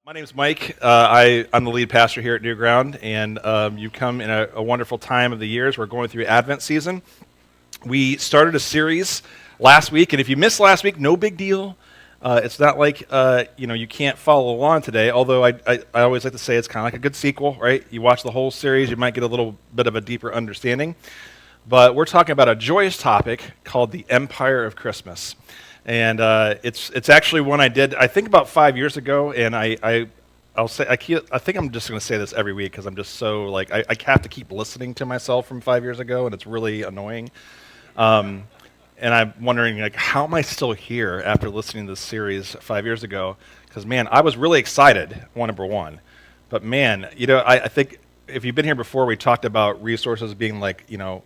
My name's Mike. I'm the lead pastor here at New Ground, and you come in a wonderful time of the years. We're going through Advent season. We started a series last week, and if you missed last week, no big deal. It's not like you can't follow along today, although I always like to say it's kind of like a good sequel, right? You watch the whole series, you might get a little bit of a deeper understanding. But we're talking about a joyous topic called the Empire of Christmas. And it's actually one I did, I think, about 5 years ago, and I'll say I think I'm just going to say this every week because I'm just so like I have to keep listening to myself from 5 years ago, and it's really annoying. And I'm wondering, like, how am I still here after listening to this series 5 years ago? Because, man, I was really excited, number one. But, man, I think if you've been here before, we talked about resources being like,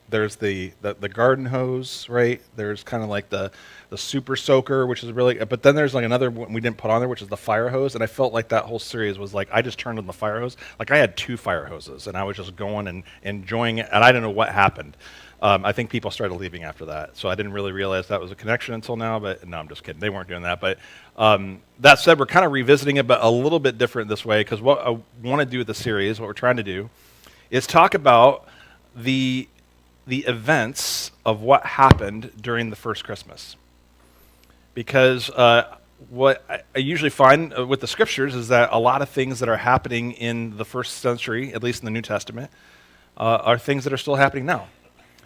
there's the garden hose, right? There's kind of like the super soaker, which is really, but then there's like another one we didn't put on there, which is the fire hose. And I felt like that whole series was like, I just turned on the fire hose. Like I had two fire hoses and I was just going and enjoying it. And I don't know what happened. I think people started leaving after that. So I didn't really realize that was a connection until now, but no, I'm just kidding. They weren't doing that. But that said, we're kind of revisiting it, but a little bit different this way, because what I want to do with the series, what we're trying to do, is talk about the events of what happened during the first Christmas. Because what I usually find with the scriptures is that a lot of things that are happening in the first century, at least in the New Testament, are things that are still happening now.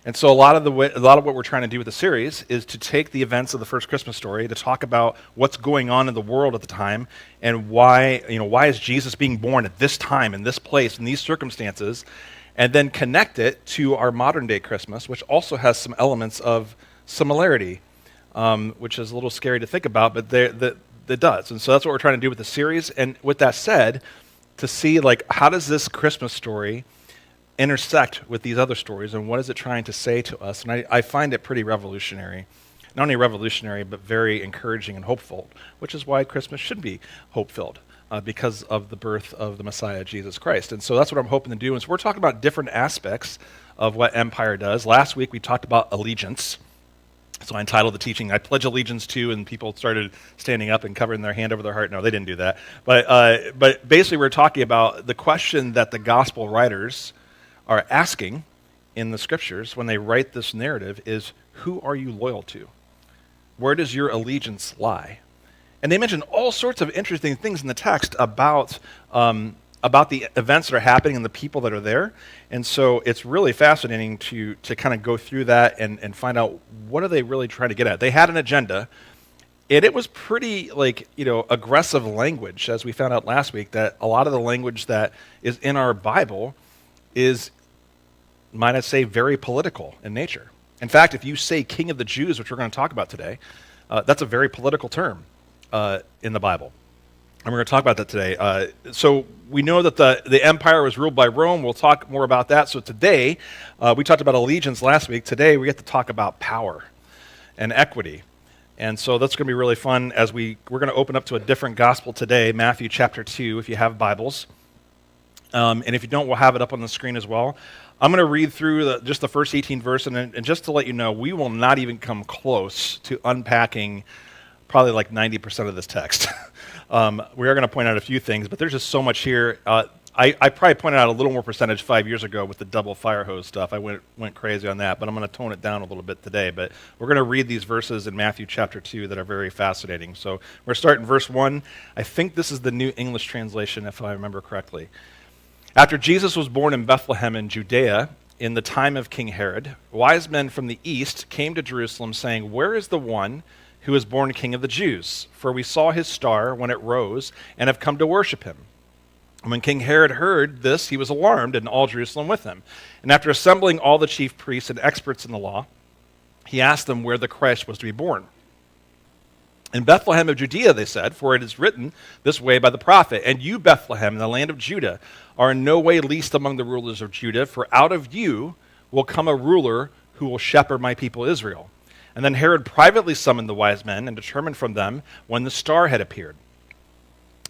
And so a lot of what we're trying to do with the series is to take the events of the first Christmas story to talk about what's going on in the world at the time and why is Jesus being born at this time, in this place, in these circumstances, and then connect it to our modern day Christmas, which also has some elements of similarity, which is a little scary to think about, but it does. And so that's what we're trying to do with the series. And with that said, to see like how does this Christmas story intersect with these other stories, and what is it trying to say to us? And I find it pretty revolutionary. Not only revolutionary, but very encouraging and hopeful, which is why Christmas should be hope-filled, because of the birth of the Messiah, Jesus Christ. And so that's what I'm hoping to do. And so we're talking about different aspects of what empire does. Last week we talked about allegiance. So I entitled the teaching, I Pledge Allegiance to, and people started standing up and covering their hand over their heart. No, they didn't do that. But basically we're talking about the question that the gospel writers are asking in the scriptures when they write this narrative is, who are you loyal to? Where does your allegiance lie? And they mention all sorts of interesting things in the text about the events that are happening and the people that are there. And so it's really fascinating to kind of go through that and find out what are they really trying to get at. They had an agenda, and it was pretty aggressive language, as we found out last week, that a lot of the language that is in our Bible is, might I say, very political in nature. In fact, if you say King of the Jews, which we're going to talk about today, that's a very political term in the Bible. And we're going to talk about that today. So we know that the empire was ruled by Rome. We'll talk more about that. So today, we talked about allegiance last week. Today, we get to talk about power and equity. And so that's going to be really fun as we're going to open up to a different gospel today, Matthew chapter 2, if you have Bibles. And if you don't, we'll have it up on the screen as well. I'm going to read through just the first 18 verses, and just to let you know, we will not even come close to unpacking probably like 90% of this text. We are going to point out a few things, but there's just so much here. I probably pointed out a little more percentage 5 years ago with the double fire hose stuff. I went crazy on that, but I'm going to tone it down a little bit today. But we're going to read these verses in Matthew chapter 2 that are very fascinating. So we're starting verse 1. I think this is the New English translation, if I remember correctly. After Jesus was born in Bethlehem in Judea, in the time of King Herod, wise men from the east came to Jerusalem saying, "Where is the one who is born King of the Jews? For we saw his star when it rose and have come to worship him." And when King Herod heard this, he was alarmed, and all Jerusalem with him. And after assembling all the chief priests and experts in the law, he asked them where the Christ was to be born. "In Bethlehem of Judea," they said, "for it is written this way by the prophet, and you, Bethlehem, in the land of Judah, are in no way least among the rulers of Judah, for out of you will come a ruler who will shepherd my people Israel." And then Herod privately summoned the wise men and determined from them when the star had appeared.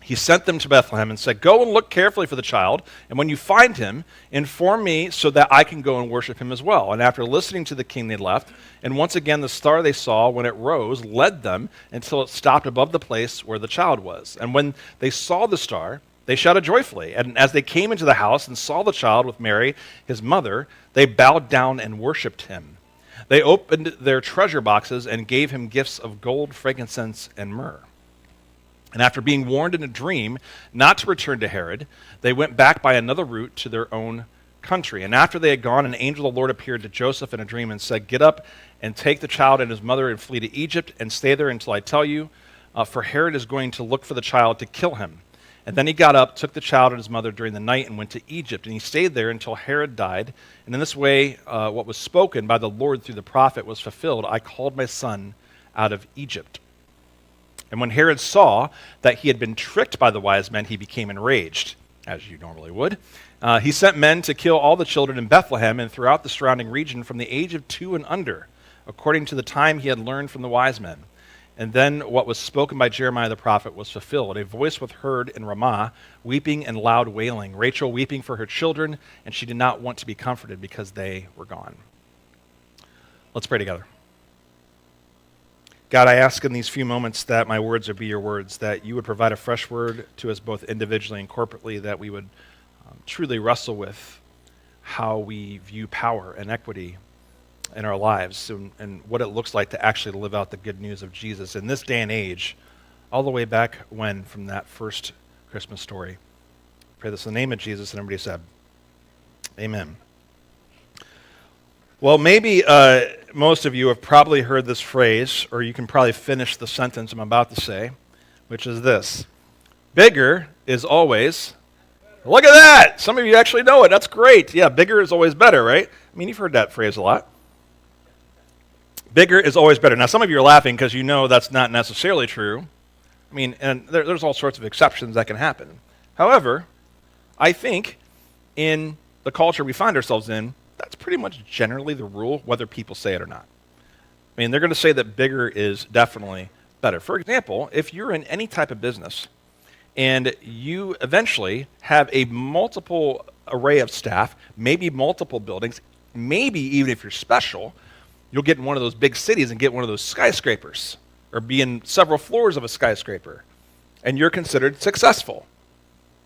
he sent them to Bethlehem and said, "Go and look carefully for the child, and when you find him, inform me so that I can go and worship him as well." And after listening to the king, they left. And once again, the star they saw when it rose led them until it stopped above the place where the child was. And when they saw the star, they shouted joyfully. And as they came into the house and saw the child with Mary, his mother, they bowed down and worshipped him. They opened their treasure boxes and gave him gifts of gold, frankincense, and myrrh. And after being warned in a dream not to return to Herod, they went back by another route to their own country. And after they had gone, an angel of the Lord appeared to Joseph in a dream and said, "Get up and take the child and his mother and flee to Egypt and stay there until I tell you, for Herod is going to look for the child to kill him." And then he got up, took the child and his mother during the night, and went to Egypt. And he stayed there until Herod died. And in this way, what was spoken by the Lord through the prophet was fulfilled: "I called my son out of Egypt." And when Herod saw that he had been tricked by the wise men, he became enraged, as you normally would. He sent men to kill all the children in Bethlehem and throughout the surrounding region from the age of 2 and under, according to the time he had learned from the wise men. And then what was spoken by Jeremiah the prophet was fulfilled. A voice was heard in Ramah, weeping and loud wailing, Rachel weeping for her children, and she did not want to be comforted because they were gone. Let's pray together. God, I ask in these few moments that my words would be your words, that you would provide a fresh word to us both individually and corporately, that we would truly wrestle with how we view power and equity in our lives and what it looks like to actually live out the good news of Jesus in this day and age, all the way back when, from that first Christmas story. Pray this in the name of Jesus, and everybody said, amen. Well, maybe most of you have probably heard this phrase, or you can probably finish the sentence I'm about to say, which is this: bigger is always, look at that! Some of you actually know it. That's great. Yeah, bigger is always better, right? I mean, you've heard that phrase a lot. Bigger is always better. Now, some of you are laughing because you know that's not necessarily true. I mean, and there's all sorts of exceptions that can happen. However, I think in the culture we find ourselves in, that's pretty much generally the rule, whether people say it or not. I mean, they're going to say that bigger is definitely better. For example, if you're in any type of business and you eventually have a multiple array of staff, maybe multiple buildings, maybe even if you're special, you'll get in one of those big cities and get one of those skyscrapers, or be in several floors of a skyscraper, and you're considered successful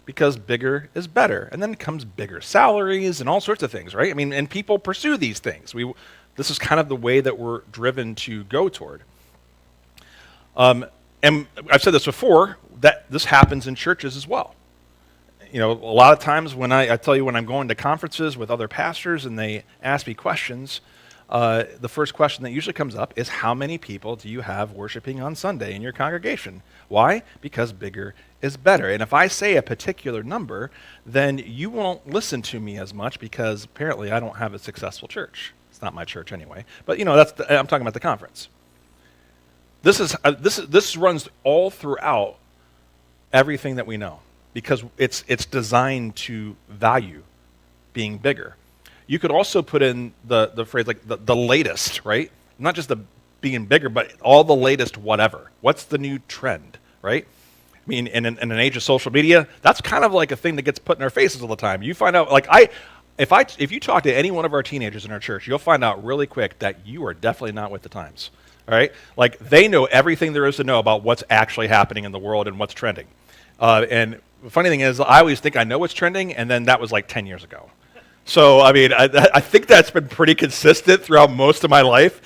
because bigger is better. And then comes bigger salaries and all sorts of things, right? I mean, and people pursue these things. This is kind of the way that we're driven to go toward. And I've said this before, that this happens in churches as well. You know, a lot of times when I tell you when I'm going to conferences with other pastors and they ask me questions, the first question that usually comes up is, how many people do you have worshiping on Sunday in your congregation? Why? Because bigger is better. And if I say a particular number, then you won't listen to me as much because apparently I don't have a successful church. It's not my church anyway. But you know, I'm talking about the conference. This runs all throughout everything that we know because it's designed to value being bigger. You could also put in the phrase like the latest, right? Not just the being bigger, but all the latest whatever. What's the new trend, right? I mean, in an age of social media, that's kind of like a thing that gets put in our faces all the time. You find out, like if you talk to any one of our teenagers in our church, you'll find out really quick that you are definitely not with the times, all right? Like they know everything there is to know about what's actually happening in the world and what's trending. And the funny thing is, I always think I know what's trending, and then that was like 10 years ago. So, I mean, I think that's been pretty consistent throughout most of my life,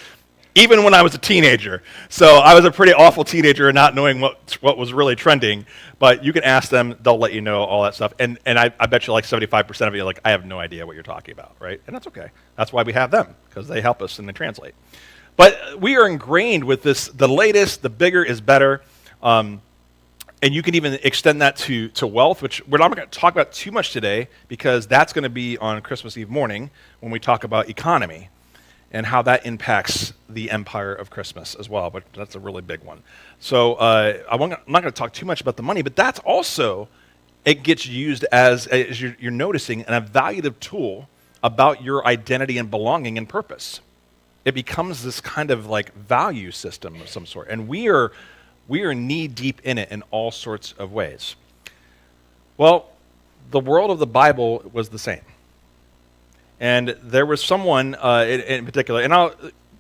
even when I was a teenager. So I was a pretty awful teenager not knowing what was really trending. But you can ask them, they'll let you know all that stuff. And I bet you like 75% of you are like, I have no idea what you're talking about, right? And that's okay. That's why we have them, because they help us and they translate. But we are ingrained with this, the latest, the bigger is better. And you can even extend that to wealth, which we're not going to talk about too much today because that's going to be on Christmas Eve morning when we talk about economy and how that impacts the empire of Christmas as well. But that's a really big one. So I'm not going to talk too much about the money, but that's also, it gets used as you're noticing, an evaluative tool about your identity and belonging and purpose. It becomes this kind of like value system of some sort. And we are knee deep in it in all sorts of ways. Well, the world of the Bible was the same. And there was someone in particular,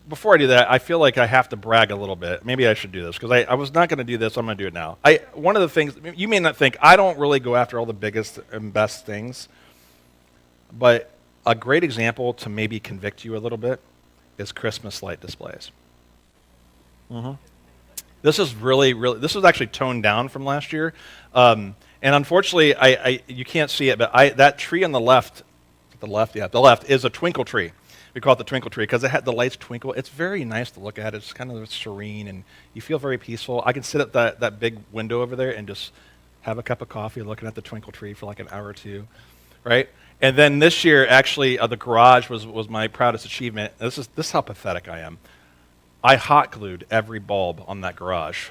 before I do that, I feel like I have to brag a little bit. Maybe I should do this, because I was not going to do this, I'm going to do it now. One of the things, you may not think, I don't really go after all the biggest and best things, but a great example to maybe convict you a little bit is Christmas light displays. This is this was actually toned down from last year. And unfortunately, you can't see it, but that tree on the left is a twinkle tree. We call it the twinkle tree because the lights twinkle. It's very nice to look at. It's kind of serene, and you feel very peaceful. I can sit at that big window over there and just have a cup of coffee looking at the twinkle tree for like an hour or two, right? And then this year, actually, the garage was my proudest achievement. This is how pathetic I am. I hot glued every bulb on that garage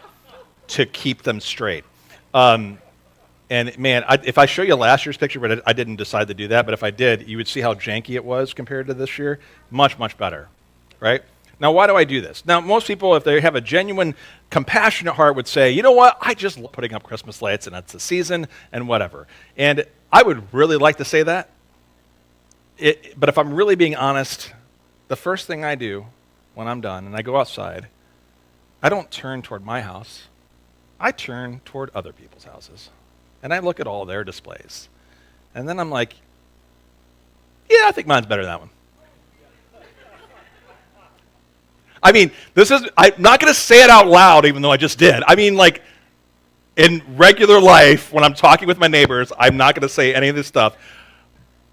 to keep them straight. And man, if I show you last year's picture, but I didn't decide to do that, but if I did, you would see how janky it was compared to this year. Much, much better, right? Now, why do I do this? Now, most people, if they have a genuine, compassionate heart, would say, you know what, I just love putting up Christmas lights, and it's the season, and whatever. And I would really like to say that, but if I'm really being honest, the first thing I do when I'm done and I go outside, I don't turn toward my house. I turn toward other people's houses. And I look at all their displays. And then I'm like, yeah, I think mine's better than that one. I mean, I'm not going to say it out loud, even though I just did. I mean, like, in regular life, when I'm talking with my neighbors, I'm not going to say any of this stuff,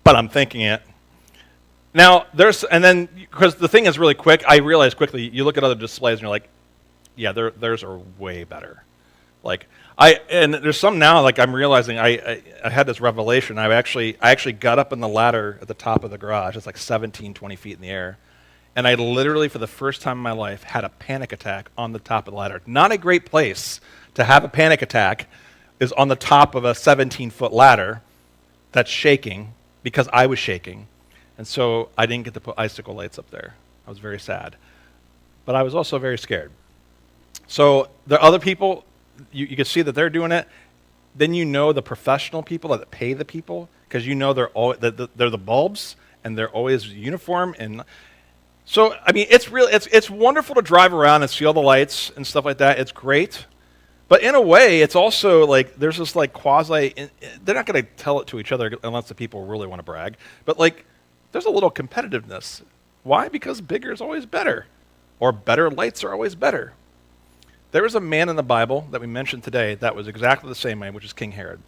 but I'm thinking it. Now, because the thing is really quick, I realize quickly, you look at other displays and you're like, yeah, theirs are way better. Like, and there's some now, like I'm realizing I had this revelation. I actually got up on the ladder at the top of the garage. It's like 17, 20 feet in the air. And I literally, for the first time in my life, had a panic attack on the top of the ladder. Not a great place to have a panic attack is on the top of a 17-foot ladder that's shaking because I was shaking. And so I didn't get to put icicle lights up there. I was very sad. But I was also very scared. So there are other people, you can see that they're doing it. Then you know the professional people that pay the people, because you know they're the bulbs and they're always uniform. And so I mean, it's wonderful to drive around and see all the lights and stuff like that. It's great, but in a way, it's also like there's this like quasi. They're not going to tell it to each other unless the people really want to brag. But like, there's a little competitiveness. Why? Because bigger is always better, or better lights are always better. There was a man in the Bible that we mentioned today that was exactly the same way, which is King Herod.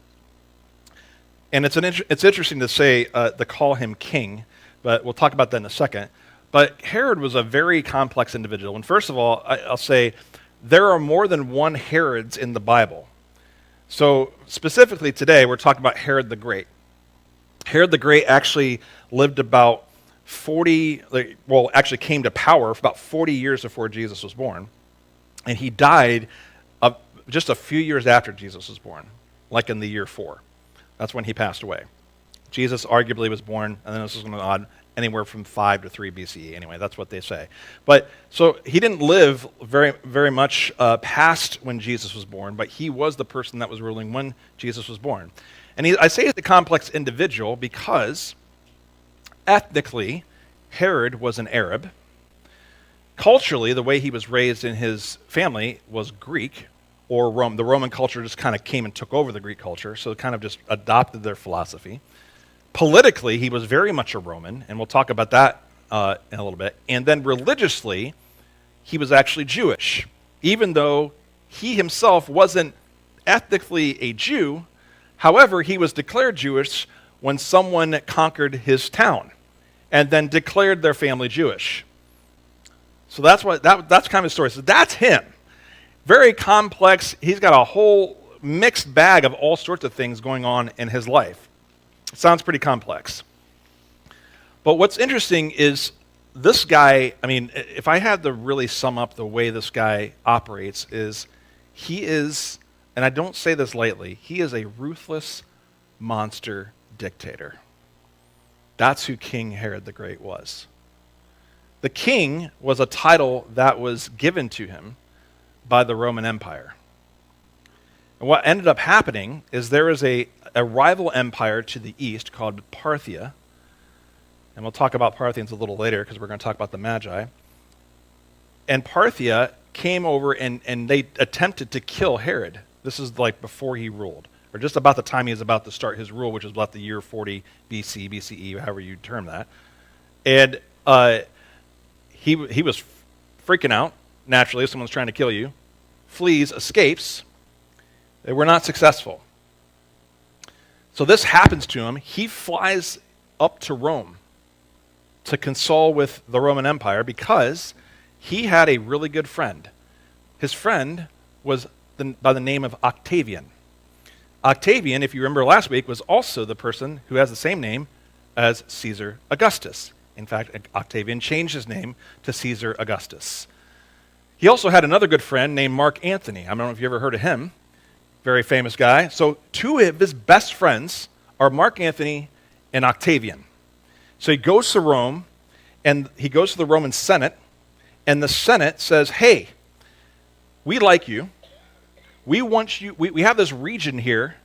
And it's interesting to call him king, but we'll talk about that in a second. But Herod was a very complex individual. And first of all, I'll say there are more than one Herods in the Bible. So specifically today, we're talking about Herod the Great. Herod the Great actually lived about actually came to power for about 40 years before Jesus was born. And he died just a few years after Jesus was born, like in the year 4. That's when he passed away. Jesus arguably was born, and then this is going on anywhere from 5 to 3 BCE. Anyway, that's what they say. But so he didn't live very, very much past when Jesus was born, but he was the person that was ruling when Jesus was born. And I say he's a complex individual because ethnically, Herod was an Arab. Culturally, the way he was raised in his family was Greek, or Rome. The Roman culture just kind of came and took over the Greek culture, so it kind of just adopted their philosophy. Politically, he was very much a Roman, and we'll talk about that in a little bit. And then religiously, he was actually Jewish, even though he himself wasn't ethnically a Jew. However, he was declared Jewish when someone conquered his town and then declared their family Jewish. So that's kind of a story. So that's him. Very complex. He's got a whole mixed bag of all sorts of things going on in his life. It sounds pretty complex. But what's interesting is this guy, I mean, if I had to really sum up the way this guy operates, he is, and I don't say this lightly, he is a ruthless monster dictator. That's who King Herod the Great was. The king was a title that was given to him by the Roman Empire. And what ended up happening is there is a rival empire to the east called Parthia. And we'll talk about Parthians a little later because we're going to talk about the Magi. And Parthia came over and they attempted to kill Herod. This is like before he ruled, or just about the time he was about to start his rule, which is about the year 40 BC, BCE, however you term that. And he was freaking out, naturally, if someone's trying to kill you, flees, escapes. They were not successful. So this happens to him. He flies up to Rome to console with the Roman Empire because he had a really good friend. His friend was by the name of Octavian. Octavian, if you remember last week, was also the person who has the same name as Caesar Augustus. In fact, Octavian changed his name to Caesar Augustus. He also had another good friend named Mark Antony. I don't know if you ever heard of him. Very famous guy. So two of his best friends are Mark Antony and Octavian. So he goes to Rome, and he goes to the Roman Senate, and the Senate says, hey, we like you. We want you. We have this region here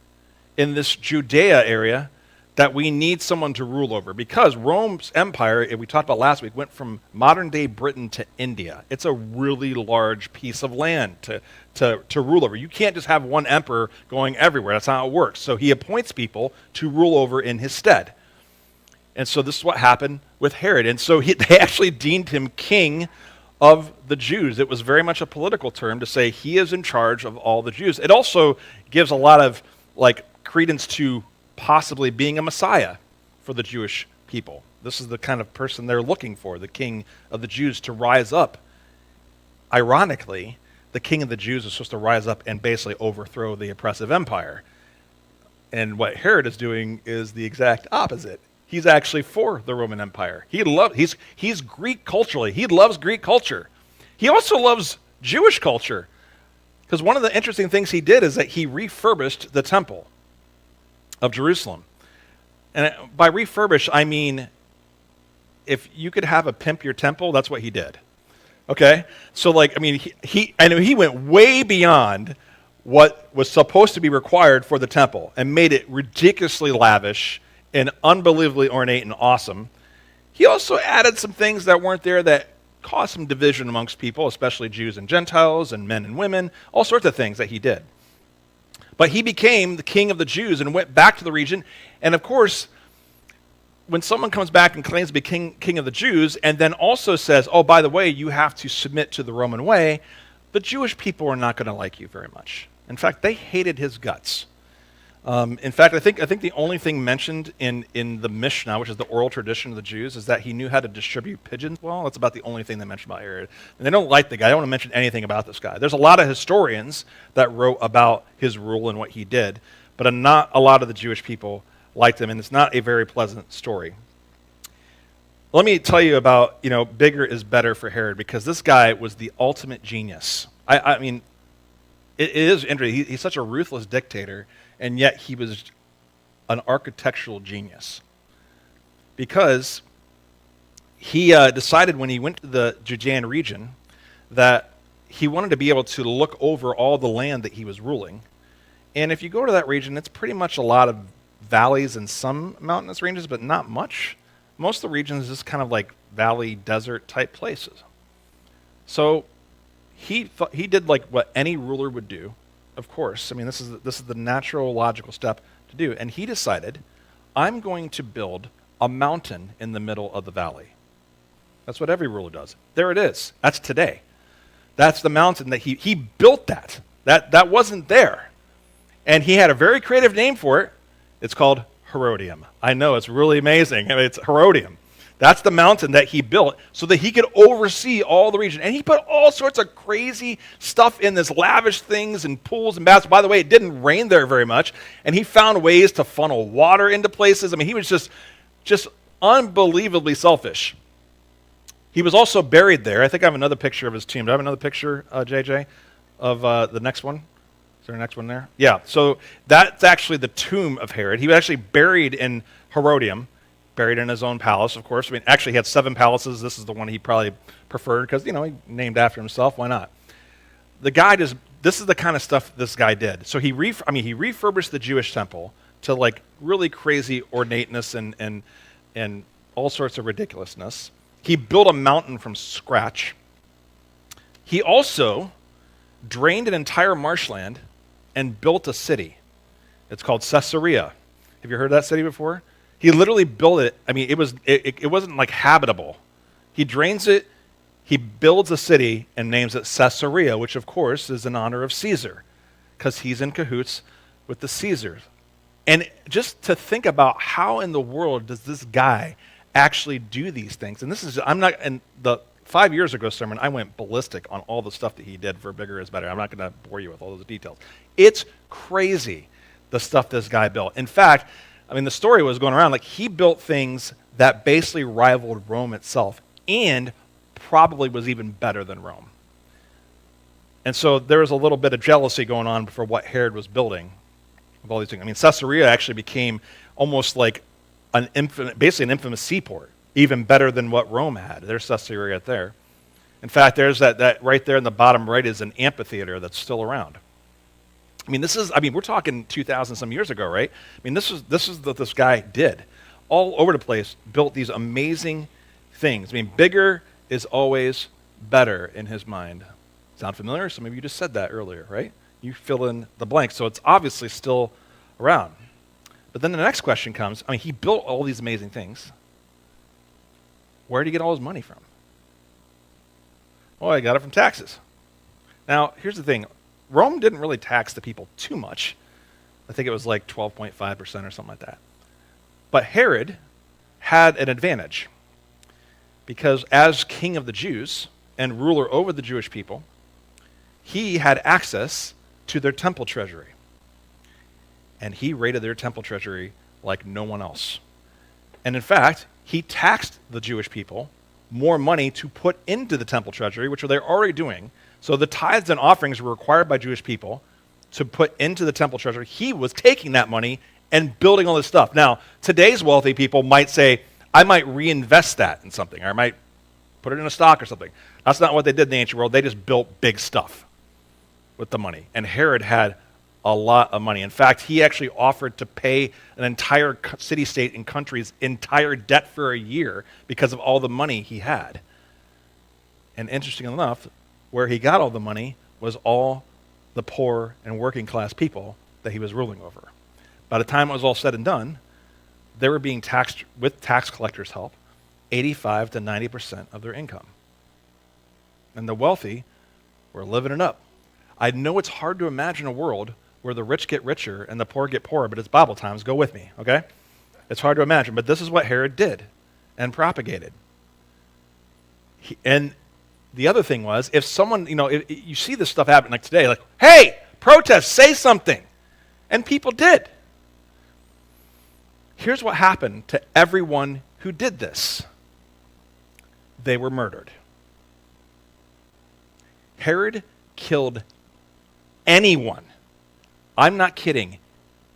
in this Judea area that we need someone to rule over because Rome's empire, we talked about last week, went from modern-day Britain to India. It's a really large piece of land to rule over. You can't just have one emperor going everywhere. That's not how it works. So he appoints people to rule over in his stead. And so this is what happened with Herod. And so they actually deemed him king of the Jews. It was very much a political term to say he is in charge of all the Jews. It also gives a lot of credence to possibly being a Messiah for the Jewish people. This is the kind of person they're looking for, the king of the Jews to rise up. Ironically, the king of the Jews is supposed to rise up and basically overthrow the oppressive empire. And what Herod is doing is the exact opposite. He's actually for the Roman Empire. He's Greek culturally. He loves Greek culture. He also loves Jewish culture. Because one of the interesting things he did is that he refurbished the temple of Jerusalem. And by refurbish, I mean, if you could have a pimp your temple, that's what he did. Okay? So I know he went way beyond what was supposed to be required for the temple and made it ridiculously lavish and unbelievably ornate and awesome. He also added some things that weren't there that caused some division amongst people, especially Jews and Gentiles and men and women, all sorts of things that he did. But he became the king of the Jews and went back to the region. And of course, when someone comes back and claims to be king of the Jews and then also says, oh, by the way, you have to submit to the Roman way, the Jewish people are not going to like you very much. In fact, they hated his guts. In fact, I think the only thing mentioned in the Mishnah, which is the oral tradition of the Jews, is that he knew how to distribute pigeons well. That's about the only thing they mention about Herod. And they don't like the guy. They don't want to mention anything about this guy. There's a lot of historians that wrote about his rule and what he did, but not a lot of the Jewish people liked him, and it's not a very pleasant story. Let me tell you about, bigger is better for Herod, because this guy was the ultimate genius. I mean, it is interesting. He's such a ruthless dictator, and yet he was an architectural genius. Because he decided when he went to the Judean region that he wanted to be able to look over all the land that he was ruling. And if you go to that region, it's pretty much a lot of valleys and some mountainous ranges, but not much. Most of the region is just kind of like valley, desert type places. So he did like what any ruler would do. Of course, I mean, this is the natural, logical step to do. And he decided, I'm going to build a mountain in the middle of the valley. That's what every ruler does. There it is. That's today. That's the mountain that he built that. That wasn't there. And he had a very creative name for it. It's called Herodium. I know, it's really amazing. I mean, it's Herodium. That's the mountain that he built so that he could oversee all the region. And he put all sorts of crazy stuff in this, lavish things and pools and baths. By the way, it didn't rain there very much. And he found ways to funnel water into places. I mean, he was just unbelievably selfish. He was also buried there. I think I have another picture of his tomb. Do I have another picture, JJ, of the next one? Is there a next one there? Yeah, so that's actually the tomb of Herod. He was actually buried in Herodium. Buried in his own palace, of course. I mean, actually, he had 7 palaces. This is the one he probably preferred because, he named after himself. Why not? The guy just this is the kind of stuff this guy did. So he refurbished the Jewish temple to like really crazy ornateness and all sorts of ridiculousness. He built a mountain from scratch. He also drained an entire marshland and built a city. It's called Caesarea. Have you heard of that city before? He literally built it. I mean, it wasn't like habitable. He drains it, he builds a city and names it Caesarea, which of course is in honor of Caesar, because he's in cahoots with the Caesars. And just to think about how in the world does this guy actually do these things? And in the 5 years ago sermon, I went ballistic on all the stuff that he did for Bigger is Better. I'm not going to bore you with all those details. It's crazy, the stuff this guy built. In fact, I mean, the story was going around, like he built things that basically rivaled Rome itself and probably was even better than Rome. And so there was a little bit of jealousy going on for what Herod was building with all these things. I mean, Caesarea actually became almost like basically an infamous seaport, even better than what Rome had. There's Caesarea there. In fact, there's that right there in the bottom right is an amphitheater that's still around. I mean, we're talking 2,000 some years ago, right? I mean, this is what this guy did. All over the place, built these amazing things. I mean, bigger is always better in his mind. Sound familiar? Some of you just said that earlier, right? You fill in the blank. So it's obviously still around. But then the next question comes, I mean, he built all these amazing things. Where did he get all his money from? Well, he got it from taxes. Now, here's the thing. Rome didn't really tax the people too much. I think it was like 12.5% or something like that. But Herod had an advantage because as king of the Jews and ruler over the Jewish people, he had access to their temple treasury. And he raided their temple treasury like no one else. And in fact, he taxed the Jewish people more money to put into the temple treasury, which they're already doing. So the tithes and offerings were required by Jewish people to put into the temple treasury. He was taking that money and building all this stuff. Now, today's wealthy people might say, I might reinvest that in something, or I might put it in a stock or something. That's not what they did in the ancient world. They just built big stuff with the money. And Herod had a lot of money. In fact, he actually offered to pay an entire city-state and country's entire debt for a year because of all the money he had. And interesting enough, where he got all the money was all the poor and working class people that he was ruling over. By the time it was all said and done, they were being taxed, with tax collectors' help, 85 to 90% of their income. And the wealthy were living it up. I know it's hard to imagine a world where the rich get richer and the poor get poorer, but it's Bible times. Go with me, okay? It's hard to imagine, but this is what Herod did and propagated. And the other thing was, if someone, if you see this stuff happen like today, like, hey, protest, say something. And people did. Here's what happened to everyone who did this. They were murdered. Herod killed anyone, I'm not kidding,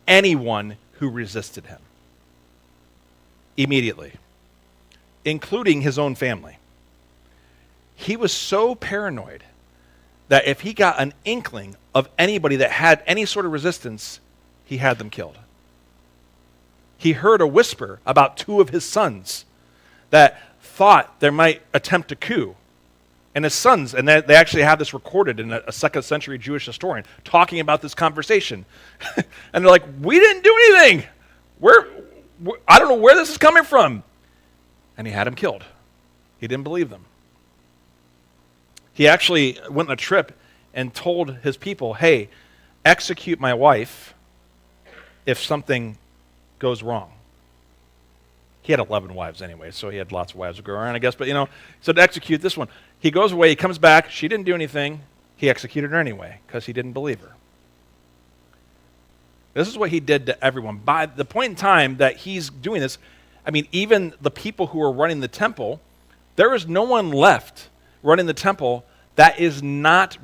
anyone who resisted him. Immediately. Including his own family. He was so paranoid that if he got an inkling of anybody that had any sort of resistance, he had them killed. He heard a whisper about two of his sons that thought they might attempt a coup. And his sons, and they actually have this recorded in a second century Jewish historian, talking about this conversation. And they're like, we didn't do anything. I don't know where this is coming from. And he had him killed. He didn't believe them. He actually went on a trip and told his people, hey, execute my wife if something goes wrong. He had 11 wives anyway, so he had lots of wives to go around, I guess. But, so to execute this one, he goes away, he comes back, she didn't do anything. He executed her anyway because he didn't believe her. This is what he did to everyone. By the point in time that he's doing this, I mean, even the people who are running the temple, there is no one left running the temple that is not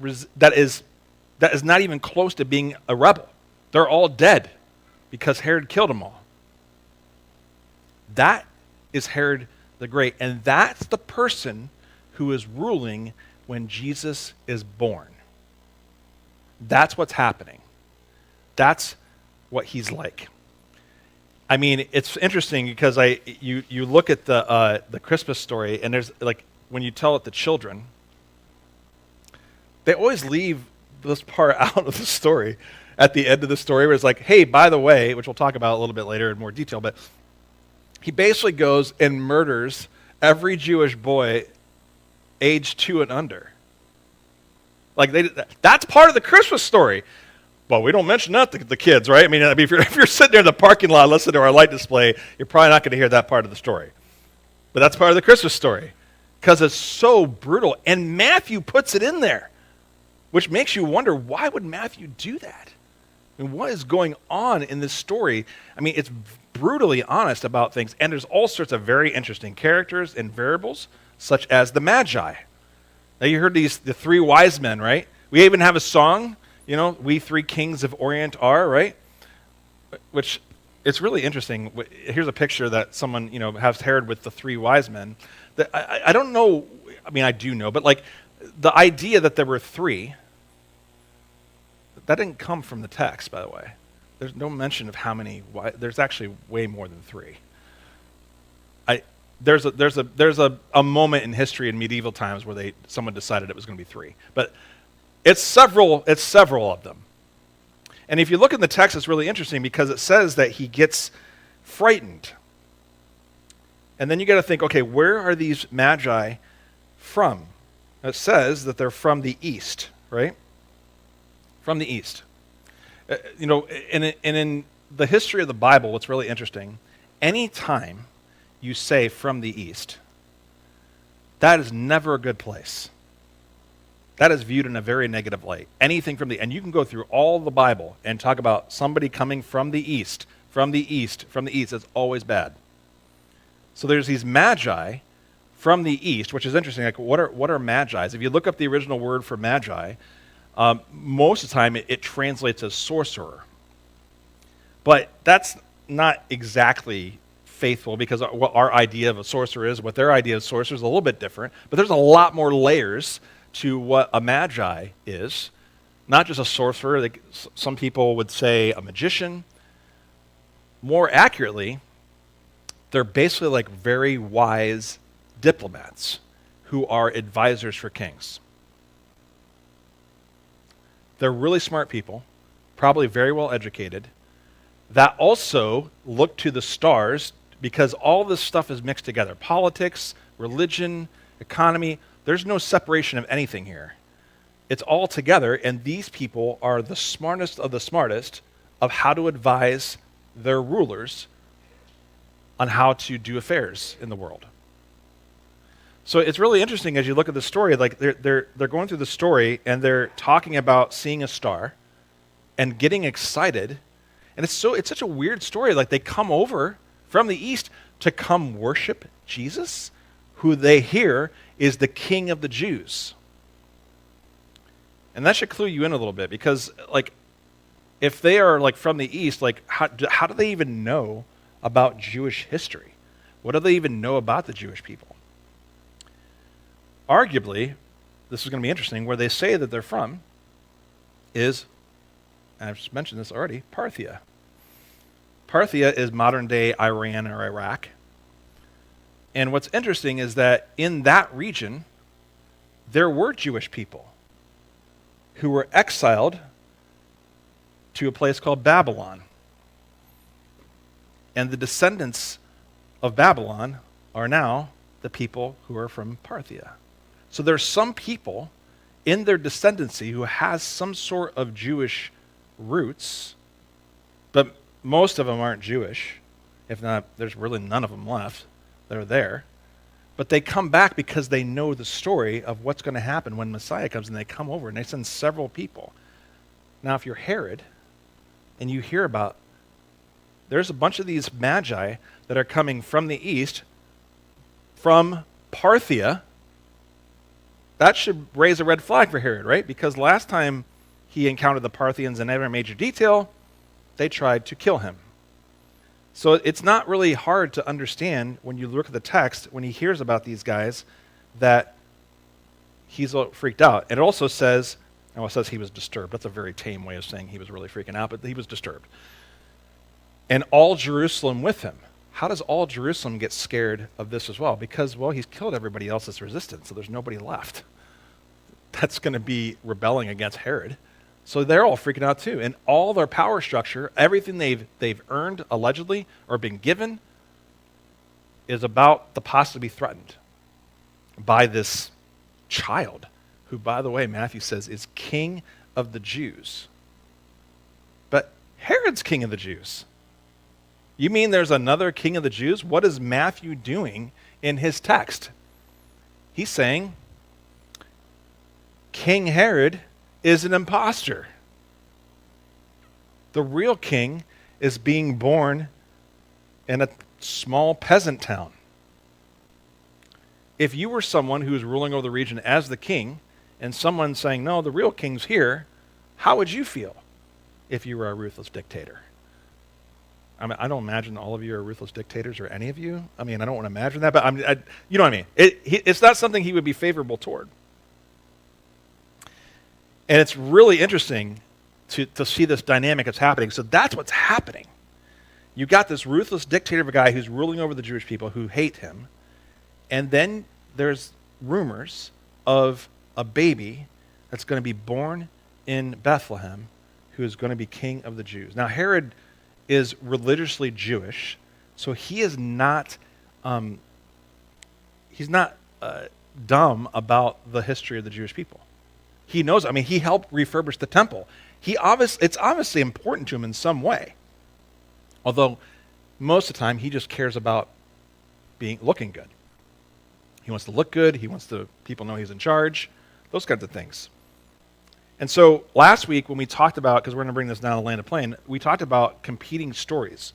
even close to being a rebel. They're all dead because Herod killed them all. That is Herod the Great, and that's the person who is ruling when Jesus is born. That's what's happening. That's what he's like. I mean, it's interesting because you look at the Christmas story, and there's like when you tell it to children, they always leave this part out of the story at the end of the story where it's like, hey, by the way, which we'll talk about a little bit later in more detail, but he basically goes and murders every Jewish boy age 2 and under. Like that's part of the Christmas story. Well, we don't mention that to the kids, right? I mean, if you're sitting there in the parking lot listening to our light display, you're probably not going to hear that part of the story. But that's part of the Christmas story because it's so brutal. And Matthew puts it in there, which makes you wonder, why would Matthew do that? I mean, what is going on in this story? I mean, it's brutally honest about things, and there's all sorts of very interesting characters and variables, such as the Magi. Now, you heard the 3 wise men, right? We even have a song, we 3 kings of Orient are, right? Which, it's really interesting. Here's a picture that someone, has Herod with the 3 wise men. I don't know, I mean, I do know, but like, the idea that there were 3, that didn't come from the text, by the way. There's no mention of how many. There's actually way more than 3. There's a moment in history in medieval times where someone decided it was going to be 3, but it's several of them. And if you look in the text, it's really interesting because it says that he gets frightened, and then you got to think, okay, where are these Magi from? It says that they're from the east, right? From the east. And in the history of the Bible, what's really interesting, any time you say from the east, that is never a good place. That is viewed in a very negative light. Anything from and you can go through all the Bible and talk about somebody coming from the east, from the east, from the east. It's always bad. So there's these Magi from the east, which is interesting. Like, what are Magi's? If you look up the original word for Magi, most of the time it translates as sorcerer. But that's not exactly faithful because what our idea of a sorcerer is, what their idea of sorcerer is a little bit different. But there's a lot more layers to what a Magi is. Not just a sorcerer. Like, some people would say a magician. More accurately, they're basically like very wise diplomats who are advisors for kings. They're really smart people, probably very well educated, that also look to the stars because all this stuff is mixed together. Politics, religion, economy, there's no separation of anything here. It's all together, and these people are the smartest of how to advise their rulers on how to do affairs in the world. So it's really interesting as you look at the story, like they're going through the story and they're talking about seeing a star and getting excited. And it's such a weird story. Like, they come over from the east to come worship Jesus, who they hear is the King of the Jews. And that should clue you in a little bit because, like, if they are like from the east, like how do they even know about Jewish history? What do they even know about the Jewish people? Arguably, this is going to be interesting, where they say that they're from is, and I've just mentioned this already, Parthia. Parthia is modern-day Iran or Iraq. And what's interesting is that in that region, there were Jewish people who were exiled to a place called Babylon. And the descendants of Babylon are now the people who are from Parthia. So there's some people in their descendancy who has some sort of Jewish roots, but most of them aren't Jewish. If not, there's really none of them left that are there. But they come back because they know the story of what's going to happen when Messiah comes, and they come over and they send several people. Now, if you're Herod and you hear about, there's a bunch of these Magi that are coming from the east, from Parthia, that should raise a red flag for Herod, right? Because last time he encountered the Parthians in every major detail, they tried to kill him. So it's not really hard to understand when you look at the text, when he hears about these guys, that he's freaked out. And it also says Now it says he was disturbed. That's a very tame way of saying he was really freaking out, but he was disturbed. And all Jerusalem with him. How does all Jerusalem get scared of this as well? Because, well, he's killed everybody else that's resistant, so there's nobody left. That's going to be rebelling against Herod. So they're all freaking out too. And all their power structure, everything they've earned allegedly or been given, is about to possibly be threatened by this child, who, by the way, Matthew says is king of the Jews. But Herod's king of the Jews. You mean there's another king of the Jews? What is Matthew doing in his text? He's saying King Herod is an imposter. The real king is being born in a small peasant town. If you were someone who was ruling over the region as the king, and someone saying, no, the real king's here, how would you feel if you were a ruthless dictator? I mean, I don't imagine all of you are ruthless dictators, or any of you. I mean, I don't want to imagine that, but you know what I mean. It's not something he would be favorable toward. And it's really interesting to see this dynamic that's happening. So that's what's happening. You got this ruthless dictator of a guy who's ruling over the Jewish people who hate him, and then there's rumors of a baby that's going to be born in Bethlehem who is going to be king of the Jews. Now, Herod is religiously Jewish, so he is not dumb about the history of the Jewish people. He knows. I mean, he helped refurbish the temple. It's obviously important to him in some way, although most of the time he just cares about looking good. He wants to look good. He wants people know he's in charge. Those kinds of things. And so last week when we talked about, because we're going to bring this down to Land of Plain, we talked about competing stories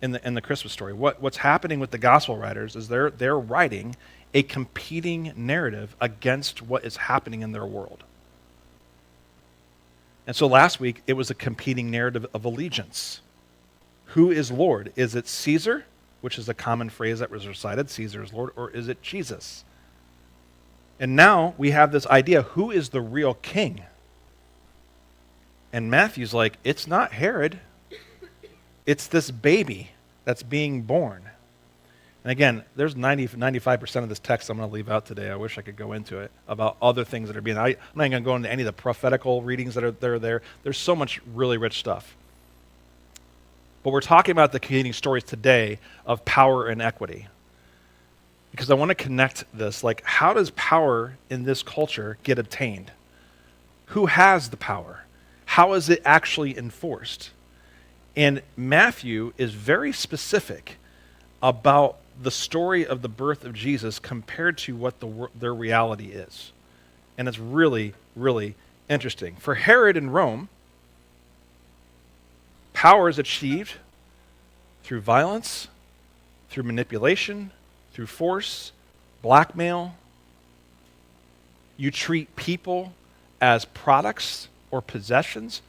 in the Christmas story. What's happening with the gospel writers is they're writing a competing narrative against what is happening in their world. And so last week it was a competing narrative of allegiance. Who is Lord? Is it Caesar, which is a common phrase that was recited, Caesar is Lord, or is it Jesus? And now we have this idea, who is the real king? And Matthew's like, it's not Herod. It's this baby that's being born. And again, there's 95% of this text I'm going to leave out today. I wish I could go into it about other things that are being. I'm not even going to go into any of the prophetical readings that are there. There's so much really rich stuff. But we're talking about the competing stories today of power and equity. Because I want to connect this. Like, how does power in this culture get obtained? Who has the power? How is it actually enforced? And Matthew is very specific about the story of the birth of Jesus compared to what their reality is. And it's really, really interesting. For Herod in Rome, power is achieved through violence, through manipulation, through force, blackmail. You treat people as products or possessions.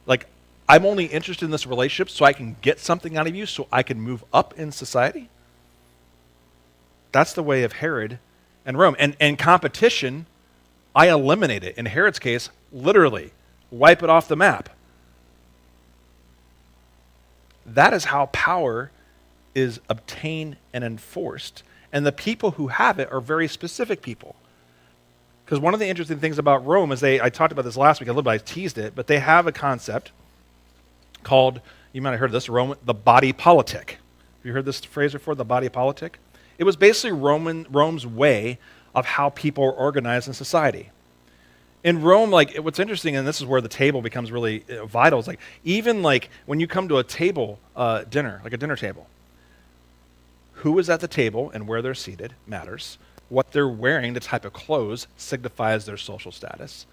Like, I'm only interested in this relationship so I can get something out of you, so I can move up in society. That's the way of Herod and Rome. And competition, I eliminate it. In Herod's case, literally, wipe it off the map. That is how power is obtained and enforced. And the people who have it are very specific people. Because one of the interesting things about Rome is I talked about this last week a little bit, I teased it, but they have a concept called, you might have heard of this, the body politic. Have you heard this phrase before, the body politic? It was basically Rome's way of how people are organized in society. In Rome, like, what's interesting, and this is where the table becomes really vital, is like, even like when you come to a table dinner, like a dinner table, who is at the table and where they're seated matters. What they're wearing, the type of clothes, signifies their social status.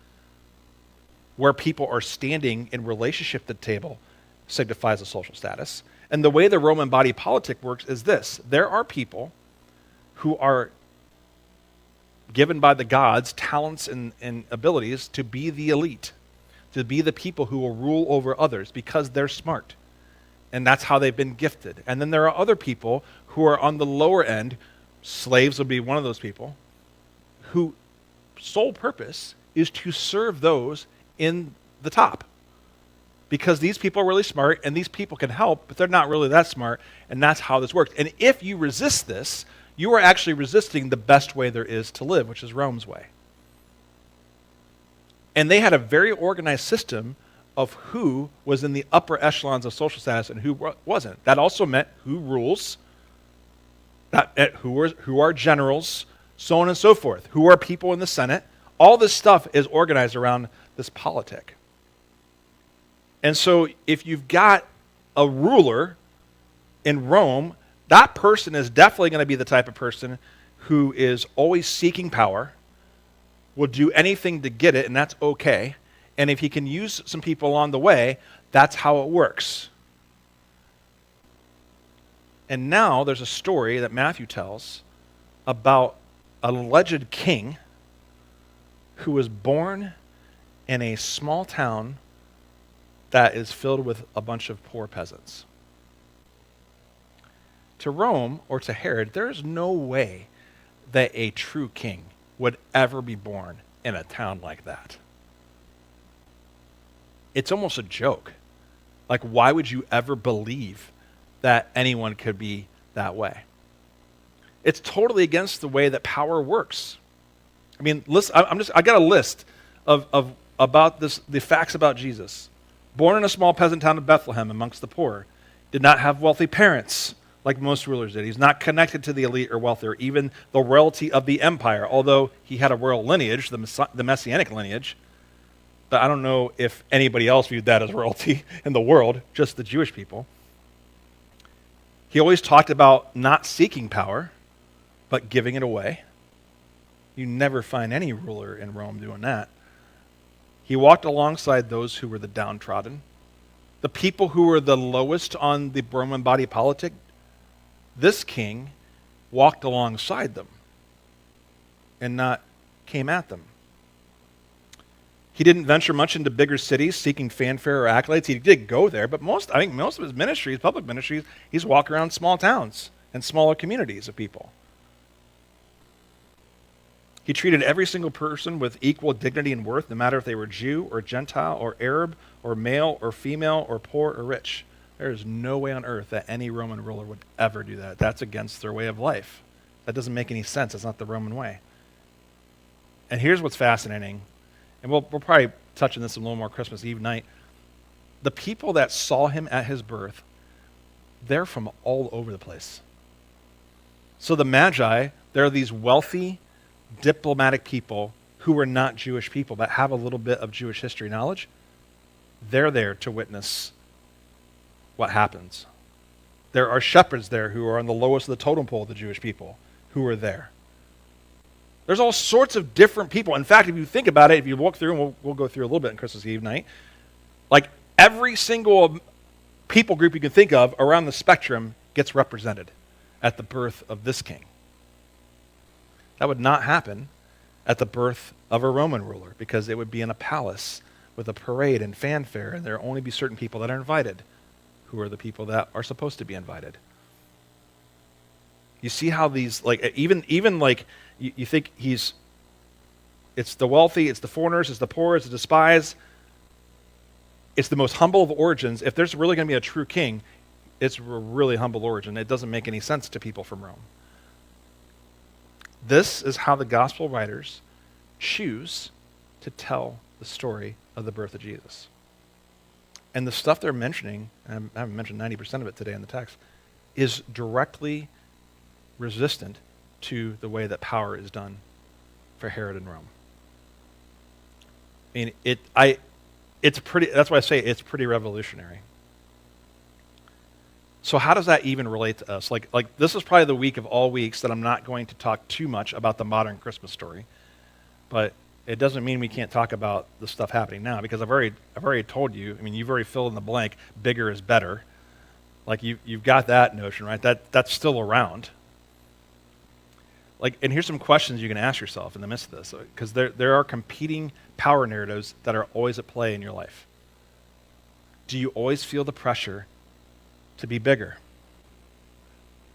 Where people are standing in relationship to the table signifies a social status. And the way the Roman body politic works is this. There are people who are given by the gods talents and abilities to be the elite, to be the people who will rule over others because they're smart. And that's how they've been gifted. And then there are other people who are on the lower end. Slaves would be one of those people whose sole purpose is to serve those in the top. Because these people are really smart, and these people can help, but they're not really that smart, and that's how this works. And if you resist this, you are actually resisting the best way there is to live, which is Rome's way. And they had a very organized system of who was in the upper echelons of social status and who wasn't. That also meant who rules, who are generals, so on and so forth, who are people in the Senate. All this stuff is organized around this politic. And so if you've got a ruler in Rome, that person is definitely going to be the type of person who is always seeking power, will do anything to get it, and that's okay. And if he can use some people along the way, that's how it works. And now there's a story that Matthew tells about an alleged king who was born in a small town that is filled with a bunch of poor peasants. To Rome or to Herod, there is no way that a true king would ever be born in a town like that. It's almost a joke. Like, why would you ever believe that anyone could be that way? It's totally against the way that power works. I mean, listen, I got a list of about this, the facts about Jesus. Born in a small peasant town of Bethlehem amongst the poor, did not have wealthy parents like most rulers did. He's not connected to the elite or wealthy or even the royalty of the empire, although he had a royal lineage, the messianic lineage. But I don't know if anybody else viewed that as royalty in the world, just the Jewish people. He always talked about not seeking power, but giving it away. You never find any ruler in Rome doing that. He walked alongside those who were the downtrodden, the people who were the lowest on the Roman body politic. This king walked alongside them and not came at them. He didn't venture much into bigger cities seeking fanfare or accolades. He did go there, but most of his ministries, public ministries, he's walking around small towns and smaller communities of people. He treated every single person with equal dignity and worth, no matter if they were Jew or Gentile or Arab or male or female or poor or rich. There is no way on earth that any Roman ruler would ever do that. That's against their way of life. That doesn't make any sense. It's not the Roman way. And here's what's fascinating, and we'll probably touch on this a little more Christmas Eve night. The people that saw him at his birth, they're from all over the place. So the Magi, they're these wealthy, diplomatic people who are not Jewish people but have a little bit of Jewish history knowledge. They're there to witness what happens. There are shepherds there who are on the lowest of the totem pole of the Jewish people who are there. There's all sorts of different people. In fact, if you think about it, if you walk through, and we'll go through a little bit on Christmas Eve night, like every single people group you can think of around the spectrum gets represented at the birth of this king. That would not happen at the birth of a Roman ruler because it would be in a palace with a parade and fanfare, and there will only be certain people that are invited, who are the people that are supposed to be invited. You see how these, like, even like, you think it's the wealthy, it's the foreigners, it's the poor, it's the despised. It's the most humble of origins. If there's really going to be a true king, it's a really humble origin. It doesn't make any sense to people from Rome. This is how the gospel writers choose to tell the story of the birth of Jesus. And the stuff they're mentioning, and I haven't mentioned 90% of it today in the text, is directly resistant to the way that power is done for Herod in Rome. I mean, it's pretty, that's why I say it's pretty revolutionary. So how does that even relate to us? Like this is probably the week of all weeks that I'm not going to talk too much about the modern Christmas story, but it doesn't mean we can't talk about the stuff happening now, because I've already told you. I mean, you've already filled in the blank. Bigger is better. Like you've got that notion, right? That's still around. Like, and here's some questions you can ask yourself in the midst of this, because there are competing power narratives that are always at play in your life. Do you always feel the pressure to be bigger?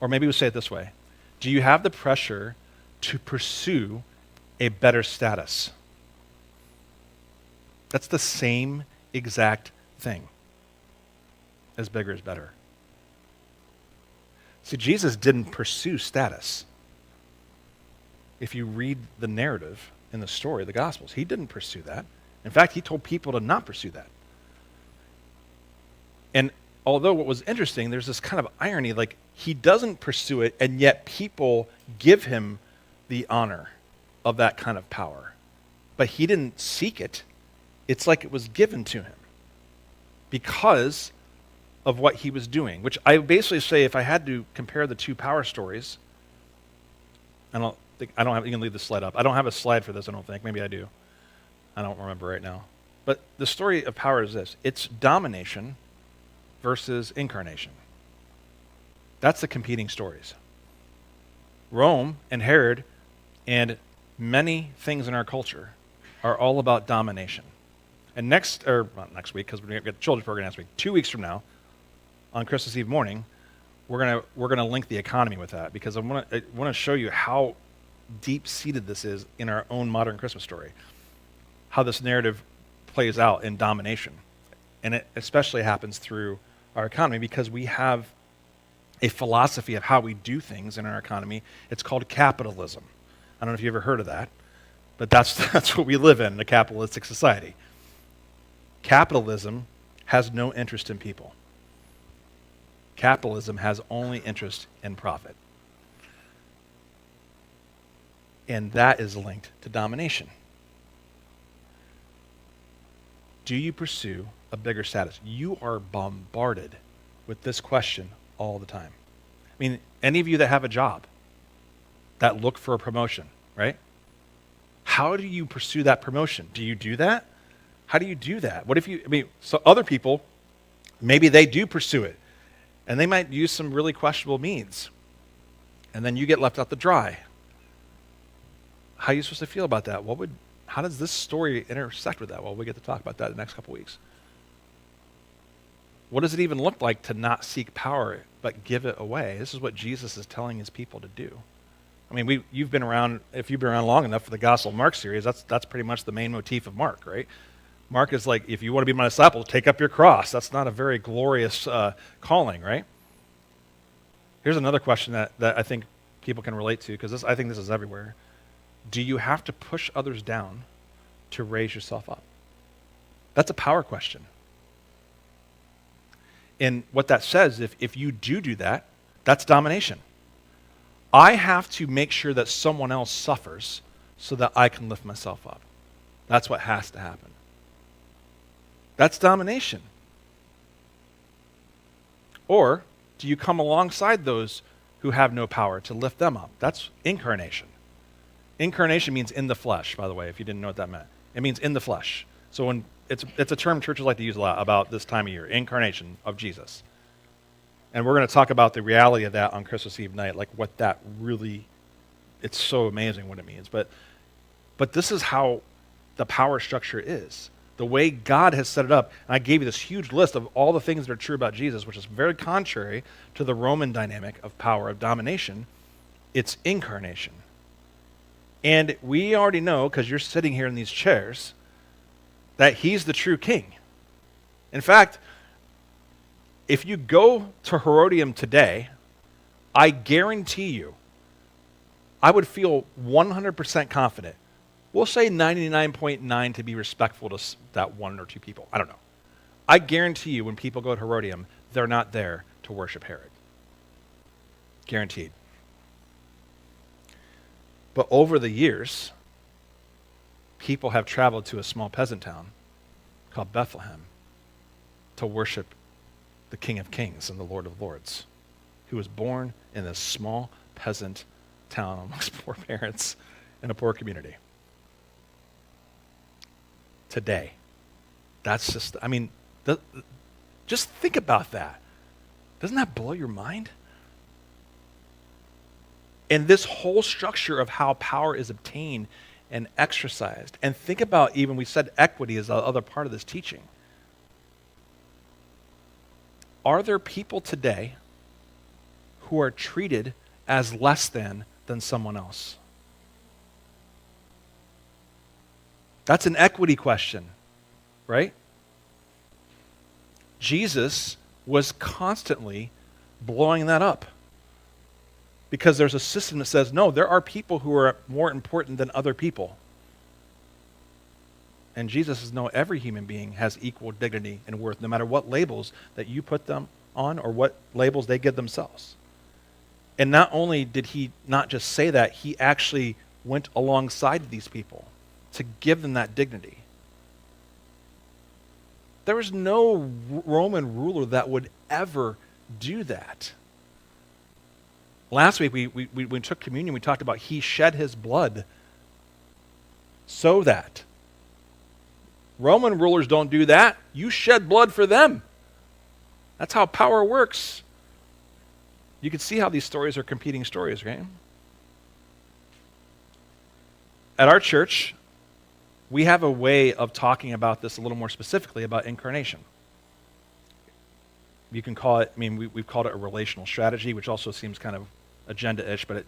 Or maybe we'll say it this way. Do you have the pressure to pursue a better status? That's the same exact thing as bigger is better. See, Jesus didn't pursue status. If you read the narrative in the story of the Gospels, he didn't pursue that. In fact, he told people to not pursue that. And although what was interesting, there's this kind of irony, like he doesn't pursue it, and yet people give him the honor of that kind of power. But he didn't seek it. It's like it was given to him because of what he was doing, which I basically say, if I had to compare the two power stories, you can leave the slide up. I don't have a slide for this, I don't think. Maybe I do. I don't remember right now. But the story of power is this. It's domination versus incarnation. That's the competing stories. Rome and Herod and many things in our culture are all about domination. And not next week, because we're going to get the children's program next week, 2 weeks from now, on Christmas Eve morning, we're gonna link the economy with that, because I want to show you how deep-seated this is in our own modern Christmas story, how this narrative plays out in domination. And it especially happens through our economy because we have a philosophy of how we do things in our economy. It's called capitalism. I don't know if you ever heard of that, but that's what we live in a capitalistic society. Capitalism has no interest in people. Capitalism has only interest in profit. And that is linked to domination. Do you pursue a bigger status? You are bombarded with this question all the time. I mean, any of you that have a job, that look for a promotion, right? How do you pursue that promotion? Do you do that? How do you do that? So other people, maybe they do pursue it, and they might use some really questionable means, and then you get left out to dry. How are you supposed to feel about that? How does this story intersect with that? Well, we get to talk about that in the next couple weeks. What does it even look like to not seek power but give it away? This is what Jesus is telling his people to do. I mean, if you've been around long enough for the Gospel of Mark series, that's pretty much the main motif of Mark, right? Mark is like, if you want to be my disciple, take up your cross. That's not a very glorious calling, right? Here's another question that I think people can relate to, because I think this is everywhere. Do you have to push others down to raise yourself up? That's a power question. And what that says, if you do that, that's domination. I have to make sure that someone else suffers so that I can lift myself up. That's what has to happen. That's domination. Or do you come alongside those who have no power to lift them up? That's incarnation. Incarnation means in the flesh, by the way, if you didn't know what that meant. It means in the flesh. So when it's a term churches like to use a lot about this time of year, incarnation of Jesus. And we're going to talk about the reality of that on Christmas Eve night, like what that really, it's so amazing what it means. But this is how the power structure is. The way God has set it up, and I gave you this huge list of all the things that are true about Jesus, which is very contrary to the Roman dynamic of power, of domination. It's incarnation. And we already know, because you're sitting here in these chairs, that he's the true king. In fact, if you go to Herodium today, I guarantee you, I would feel 100% confident. We'll say 99.9 to be respectful to that one or two people. I don't know. I guarantee you when people go to Herodium, they're not there to worship Herod. Guaranteed. But over the years, people have traveled to a small peasant town called Bethlehem to worship the King of Kings and the Lord of Lords, who was born in this small peasant town amongst poor parents in a poor community. Today. That's just, just think about that. Doesn't that blow your mind? And this whole structure of how power is obtained and exercised. And think about even, we said equity is the other part of this teaching. Are there people today who are treated as less than someone else? That's an equity question. right? Jesus was constantly blowing that up because there's a system that says, no, there are people who are more important than other people. And Jesus says, no, every human being has equal dignity and worth, no matter what labels that you put them on or what labels they give themselves. And not only did he not just say that, he actually went alongside these people to give them that dignity. There was no Roman ruler that would ever do that. Last week, we took communion, we talked about he shed his blood so that Roman rulers don't do that. You shed blood for them. That's how power works. You can see how these stories are competing stories, right? At our church, we have a way of talking about this a little more specifically, about incarnation. You can call it, we've called it a relational strategy, which also seems kind of agenda-ish, but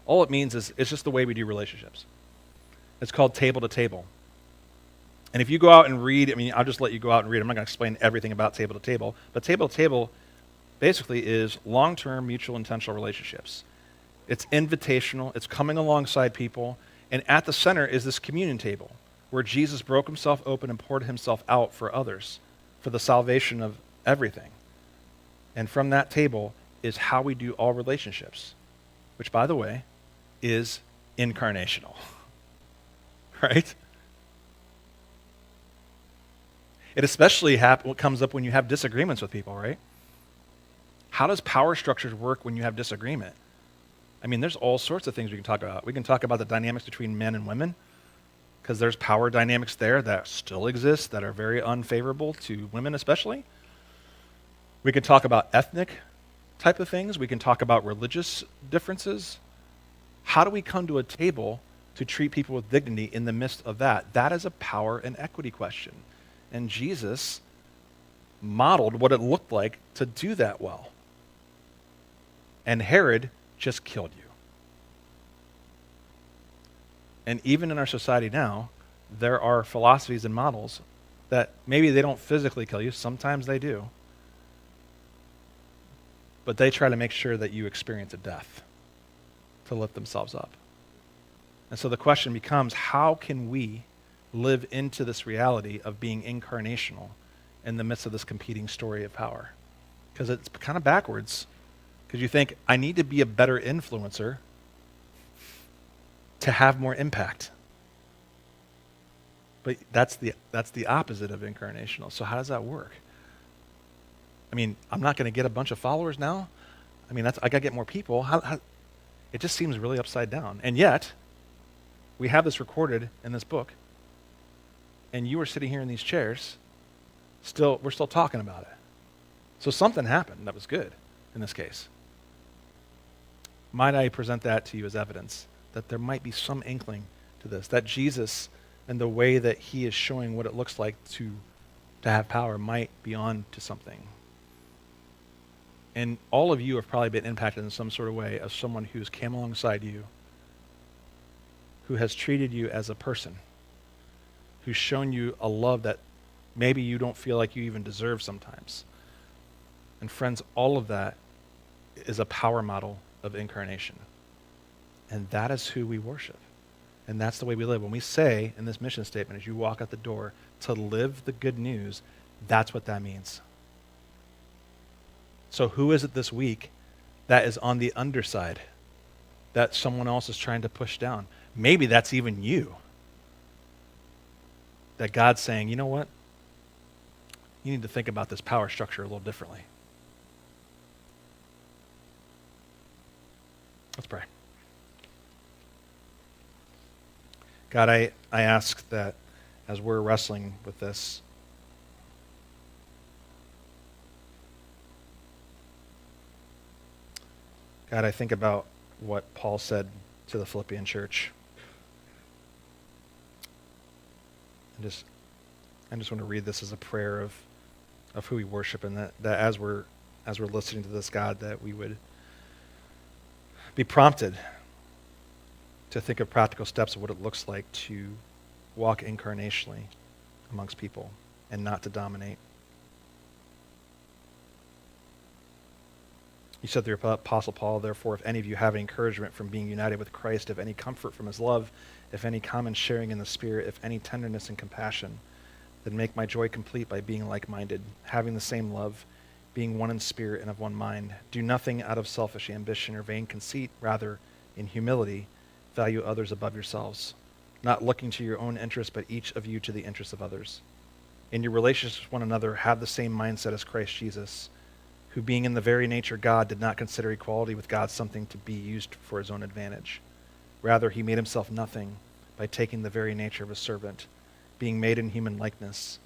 all it means is it's just the way we do relationships. It's called table to table. And if you go out and read, I'll just let you go out and read. I'm not going to explain everything about table to table, but table to table basically is long-term mutual intentional relationships. It's invitational. It's coming alongside people. And at the center is this communion table where Jesus broke himself open and poured himself out for others, for the salvation of everything. And from that table is how we do all relationships, which, by the way, is incarnational. Right? It especially comes up when you have disagreements with people, right? How does power structures work when you have disagreement? There's all sorts of things we can talk about. We can talk about the dynamics between men and women, because there's power dynamics there that still exist that are very unfavorable to women especially. We can talk about ethnic type of things. We can talk about religious differences. How do we come to a table to treat people with dignity in the midst of that? That is a power and equity question. And Jesus modeled what it looked like to do that well. And Herod just killed you. And even in our society now, there are philosophies and models that maybe they don't physically kill you, sometimes they do, but they try to make sure that you experience a death to lift themselves up. And so the question becomes, how can we live into this reality of being incarnational in the midst of this competing story of power? Because it's kind of backwards. Because you think, I need to be a better influencer to have more impact. But that's the opposite of incarnational. So how does that work? I'm not going to get a bunch of followers now. I got to get more people. It just seems really upside down. And yet, we have this recorded in this book, and you are sitting here in these chairs, we're still talking about it. So something happened that was good in this case. Might I present that to you as evidence that there might be some inkling to this, that Jesus and the way that he is showing what it looks like to have power might be on to something. And all of you have probably been impacted in some sort of way as someone who's came alongside you, who has treated you as a person, who's shown you a love that maybe you don't feel like you even deserve sometimes. And friends, all of that is a power model of incarnation. And that is who we worship. And that's the way we live. When we say in this mission statement, as you walk out the door, to live the good news, that's what that means. So who is it this week that is on the underside that someone else is trying to push down? Maybe that's even you. That God's saying, you know what? You need to think about this power structure a little differently. Let's pray. God, I ask that as we're wrestling with this, God, I think about what Paul said to the Philippian church. I just want to read this as a prayer of who we worship, and that as we're listening to this, God, that we would be prompted to think of practical steps of what it looks like to walk incarnationally amongst people and not to dominate. You said to the Apostle Paul, therefore, if any of you have any encouragement from being united with Christ, if any comfort from his love, if any common sharing in the Spirit, if any tenderness and compassion, then make my joy complete by being like-minded, having the same love, being one in spirit and of one mind. Do nothing out of selfish ambition or vain conceit, rather, in humility, value others above yourselves, not looking to your own interest, but each of you to the interest of others. In your relationships with one another, have the same mindset as Christ Jesus, who being in the very nature God, did not consider equality with God something to be used for his own advantage. Rather, he made himself nothing by taking the very nature of a servant, being made in human likeness,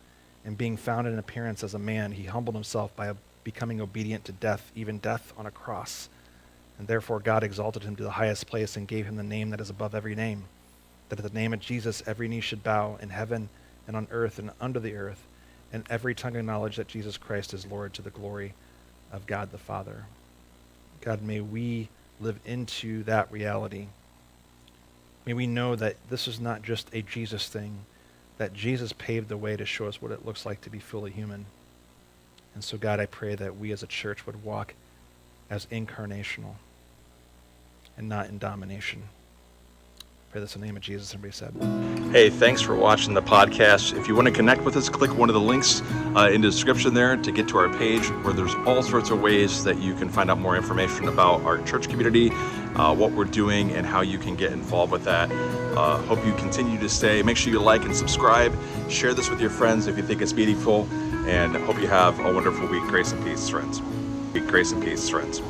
and being found in appearance as a man, he humbled himself by becoming obedient to death, even death on a cross. And therefore God exalted him to the highest place and gave him the name that is above every name, that at the name of Jesus every knee should bow in heaven and on earth and under the earth, and every tongue acknowledge that Jesus Christ is Lord, to the glory of God the Father. God, may we live into that reality. May we know that this is not just a Jesus thing, that Jesus paved the way to show us what it looks like to be fully human. And so, God, I pray that we as a church would walk as incarnational and not in domination. Pray this in the name of Jesus, everybody said. Hey, thanks for watching the podcast. If you want to connect with us, click one of the links in the description there to get to our page, where there's all sorts of ways that you can find out more information about our church community, what we're doing, and how you can get involved with that. Hope you continue to stay. Make sure you like and subscribe. Share this with your friends if you think it's meaningful. And hope you have a wonderful week. Grace and peace, friends. Grace and peace, friends.